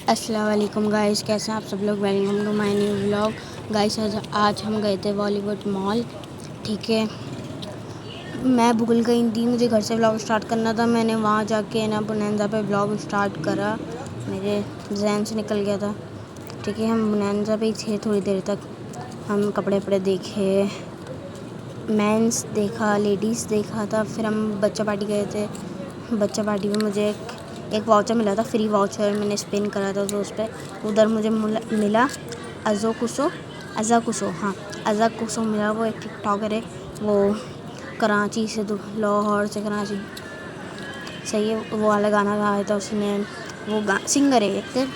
अस्सलाम वालेकुम गाइस, कैसे हैं आप सब लोग। Welcome to my new vlog. Guys आज हम गए थे बॉलीवुड मॉल। ठीक है, मैं भूल गई थी, मुझे घर से व्लॉग स्टार्ट करना था। मैंने वहाँ जाके ना बुनैंजा पे व्लॉग स्टार्ट करा, मेरे जहन से निकल गया था। ठीक है, हम बुनैंजा पे ही थे थोड़ी देर तक। हम कपड़े वपड़े देखे, मेंस देखा, लेडीज़ देखा था। फिर हम बच्चा पार्टी गए थे। बच्चा पार्टी में मुझे एक वाउचर मिला था, फ्री वाउचर। मैंने स्पिन करा था तो उस पर उधर मुझे मिला अज़ा कुसो मिला। वो एक टिकटॉकर है, वो कराची से, लाहौर से कराची। सही है, वो वाला गाना गाया था उसने। वो सिंगर है एक।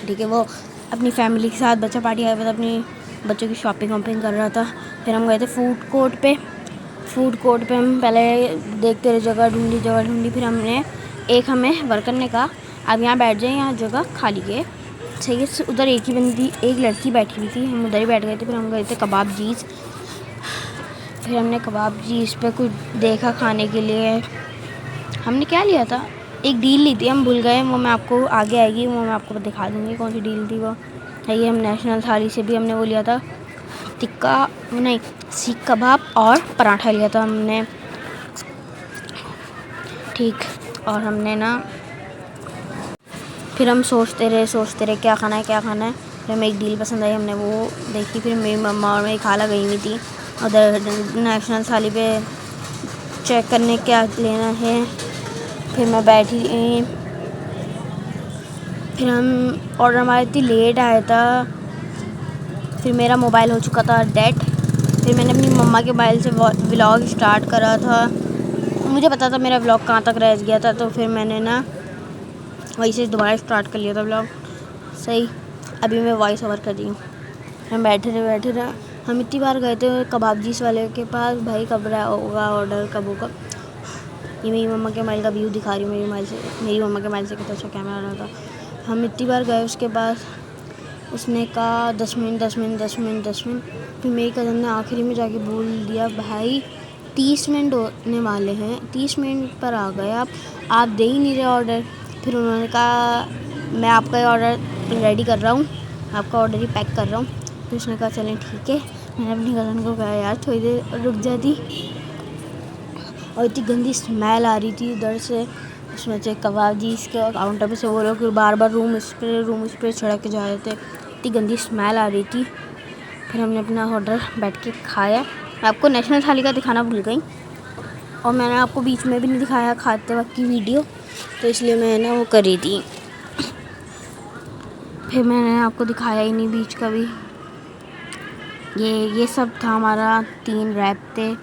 ठीक है, वो अपनी फैमिली के साथ बच्चा पार्टी आया था, अपनी बच्चों की शॉपिंग वॉपिंग कर रहा था। फिर हम गए थे फूड कोर्ट पे हम पहले देखते रहे, जगह ढूंढी। फिर हमें वर्कर ने कहा आप यहाँ बैठ जाए, यहाँ जगह खाली है। सही है, उधर एक लड़की बैठी हुई थी, हम उधर ही बैठ गए थे। फिर हम गए थे कबाब जीज। फिर हमने कबाब जीज पे कुछ देखा खाने के लिए। हमने क्या लिया था, एक डील ली थी, हम भूल गए। वो मैं आपको आगे आएगी, वो मैं आपको दिखा दूँगी कौन सी डील थी वो। है ये, हम नेशनल थाली से भी हमने वो लिया था, सीख कबाब और पराठा लिया था हमने। ठीक, और हमने ना फिर हम सोचते रहे क्या खाना है। फिर हमें एक डील पसंद आई, हमने वो देखी। फिर मेरी मम्मा और मेरी खाला गई हुई थी उधर नेशनल थाली पे चेक करने क्या लेना है। फिर मैं बैठी, फिर हम ऑर्डर हमारा इतनी लेट आया था। फिर मेरा मोबाइल हो चुका था डेड। फिर मैंने अपनी मम्मा के मोबाइल से व्लॉग स्टार्ट करा था। मुझे पता था मेरा व्लॉग कहाँ तक रह गया था, तो फिर मैंने ना वहीं से दोबारा स्टार्ट कर लिया था व्लॉग। सही, अभी मैं वॉइस ओवर कर रही हूँ। हम बैठे रहे। हम इतनी बार गए थे कबाब जीस वाले के पास, भाई कब होगा ऑर्डर, कब होगा। ये मेरी मम्मा के मोबाइल का व्यू दिखा रही हूँ। मेरी मम्मा के मोबाइल से कितना अच्छा कैमरा रहा था। हम इतनी बार गए उसके पास, उसने कहा 10 मिनट। फिर मेरी कज़न ने आखिरी में जाके बोल दिया भाई 30 मिनट होने वाले हैं, 30 मिनट पर आ गए आप दे ही नहीं रहे ऑर्डर। फिर उन्होंने कहा मैं आपका ऑर्डर रेडी कर रहा हूँ, आपका ऑर्डर ही पैक कर रहा हूँ। फिर उसने कहा चलें ठीक है। मैंने अपनी कज़न को कहा यार थोड़ी देर रुक जाती। और इतनी गंदी स्मेल आ रही थी उधर से, उसमें से कबाब जी इसके काउंटर पे से वो लोग बार रूम स्प्रे छिड़क के जा रहे थे। इतनी गंदी स्मेल आ रही थी। फिर हमने अपना ऑर्डर बैठ के खाया। मैं आपको नेशनल थाली का दिखाना भूल गई, और मैंने आपको बीच में भी नहीं दिखाया खाते वक्त की वीडियो, तो इसलिए मैंने वो करी थी। फिर मैंने आपको दिखाया ही नहीं बीच का भी। ये सब था हमारा। 3 रैप थे,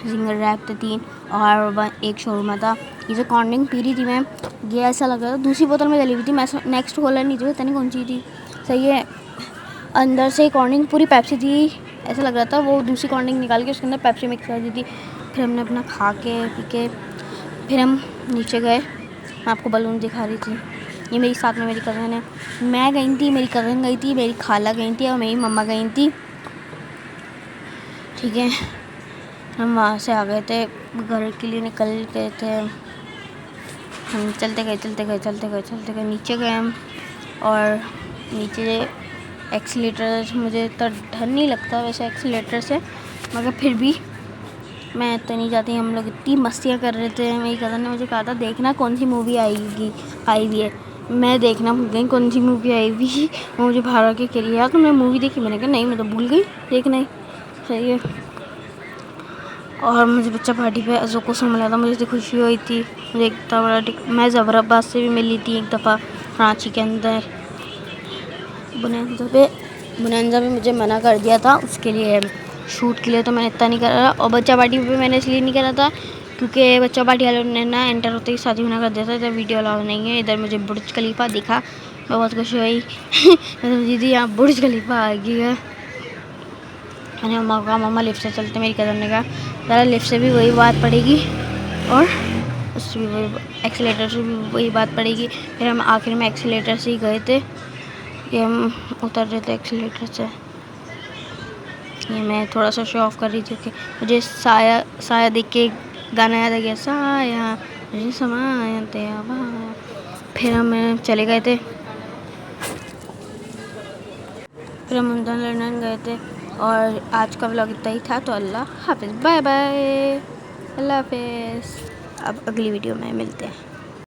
सिंगल रैप थे 3, और एक शोरमा था। ये जो कोल्ड ड्रिंक पी रही थी मैं, ये ऐसा लग रहा था दूसरी बोतल में जली हुई थी। मैं नेक्स्ट खोला नहीं थी, पता नहीं कौन सी थी। सही है, अंदर से कोल्ड ड्रिंक पूरी पेप्सी थी, ऐसा लग रहा था वो दूसरी कोल्ड ड्रिंक निकाल के उसके अंदर पेप्सी मिक्स कर दी थी। फिर हमने अपना खा के पी के फिर हम नीचे गए। मैं आपको बलून दिखा रही थी। ये मेरी साथ में मेरी कज़न है, मैं गई थी, मेरी कज़न गई थी, मेरी खाला गई थी और मेरी मम्मा गई थी। ठीक है, हम वहाँ से आ गए थे, घर के लिए निकल गए थे। हम चलते गए नीचे गए हम, और नीचे एक्सीलेटर, मुझे तो डर नहीं लगता वैसे एक्सीलेटर से, मगर फिर भी मैं तो नहीं जाती। हम लोग इतनी मस्तियाँ कर रहे थे। मेरी कज़न ने मुझे कहा था देखना कौन सी मूवी आई हुई है। मैं देखना भूल गई कौन सी मूवी आई हुई। वो मुझे बाहर आके कह रही यार तुमने मूवी देखी। मैंने कहा नहीं, मैं तो भूल गई देखना ही। सही है, और मुझे बच्चा पार्टी पे अज़ोको से मिला था, मुझे इतनी खुशी हुई थी। मुझे इतना बड़ा मैं ज़फराबाद से भी मिली थी एक दफ़ा कराची के अंदर। बुनैंजा पे मुझे मना कर दिया था उसके लिए, शूट के लिए, तो मैंने इतना नहीं करा। और बच्चा पार्टी पे मैंने इसलिए नहीं करा था क्योंकि बच्चा पार्टी वालों ने ना एंटर होते ही शादी मना कर दिया था, इधर वीडियो अलाउ नहीं है। इधर मुझे बुर्ज खलीफा दिखा, मैं बहुत खुश हुई। दीदी यहाँ बुर्ज खलीफा आ गई है। मैंने मम्मा को कहा मम्मा लिफ्ट से चलते। मेरी कज़न ने कहा ज़रा लिफ्ट से भी वही बात पड़ेगी और उससे भी वही, एक्सीलेटर से भी वही बात पड़ेगी। फिर हम आखिर में एक्सीलेटर से ही गए थे, ये हम उतर रहे थे एक्सीलेटर से। ये मैं थोड़ा सा शो ऑफ कर रही थी कि मुझे साया देख के गाना याद आ गया, साया मुझे समाया तेरा। फिर हम चले गए थे फिर हम लंदन गए थे। और आज का व्लॉग इतना ही था, तो अल्लाह हाफिज़, बाय बाय, अल्लाह हाफिज़। अब अगली वीडियो में मिलते हैं।